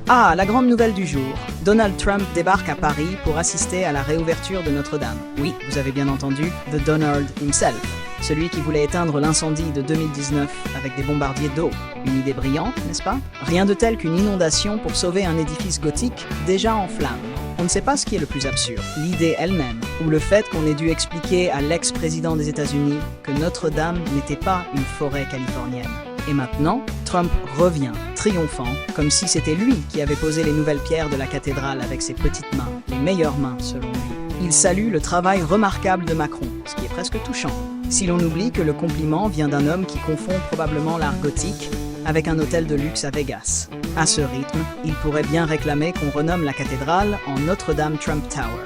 Ah, la grande nouvelle du jour. Donald Trump débarque à Paris pour assister à la réouverture de Notre-Dame. Oui, vous avez bien entendu, The Donald himself. Celui qui voulait éteindre l'incendie de 2019 avec des bombardiers d'eau. Une idée brillante, n'est-ce pas? Rien de tel qu'une inondation pour sauver un édifice gothique déjà en flammes. On ne sait pas ce qui est le plus absurde, l'idée elle-même, ou le fait qu'on ait dû expliquer à l'ex-président des États-Unis que Notre-Dame n'était pas une forêt californienne. Et maintenant, Trump revient, triomphant, comme si c'était lui qui avait posé les nouvelles pierres de la cathédrale avec ses petites mains, les meilleures mains selon lui. Il salue le travail remarquable de Macron, ce qui est presque touchant. Si l'on oublie que le compliment vient d'un homme qui confond probablement l'art gothique avec un hôtel de luxe à Vegas. À ce rythme, il pourrait bien réclamer qu'on renomme la cathédrale en Notre-Dame Trump Tower,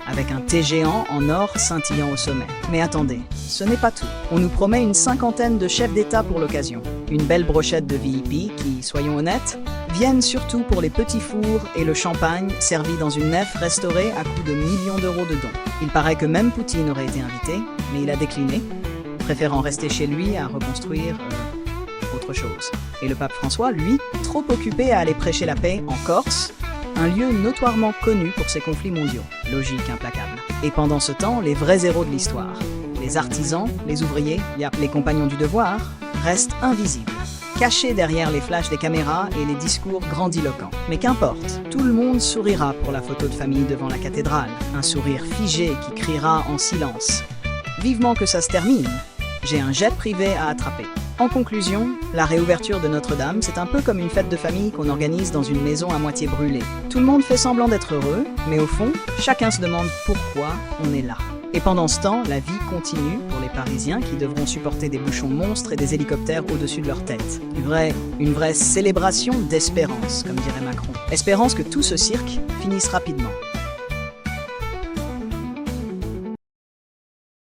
avec un T géant en or scintillant au sommet. Mais attendez, ce n'est pas tout. On nous promet une cinquantaine de chefs d'État pour l'occasion. Une belle brochette de VIP qui, soyons honnêtes, viennent surtout pour les petits fours et le champagne servi dans une nef restaurée à coût de millions d'euros de dons. Il paraît que même Poutine aurait été invité, mais il a décliné, préférant rester chez lui à reconstruire autre chose. Et le pape François, lui, trop occupé à aller prêcher la paix en Corse, un lieu notoirement connu pour ses conflits mondiaux. Logique implacable. Et pendant ce temps, les vrais héros de l'histoire, les artisans, les ouvriers, les compagnons du devoir, restent invisibles, cachés derrière les flashs des caméras et les discours grandiloquents. Mais qu'importe, tout le monde sourira pour la photo de famille devant la cathédrale, un sourire figé qui criera en silence. Vivement que ça se termine, j'ai un jet privé à attraper. En conclusion, la réouverture de Notre-Dame, c'est un peu comme une fête de famille qu'on organise dans une maison à moitié brûlée. Tout le monde fait semblant d'être heureux, mais au fond, chacun se demande pourquoi on est là. Et pendant ce temps, la vie continue pour les Parisiens qui devront supporter des bouchons monstres et des hélicoptères au-dessus de leur tête. Une vraie célébration d'espérance, comme dirait Macron. Espérance que tout ce cirque finisse rapidement.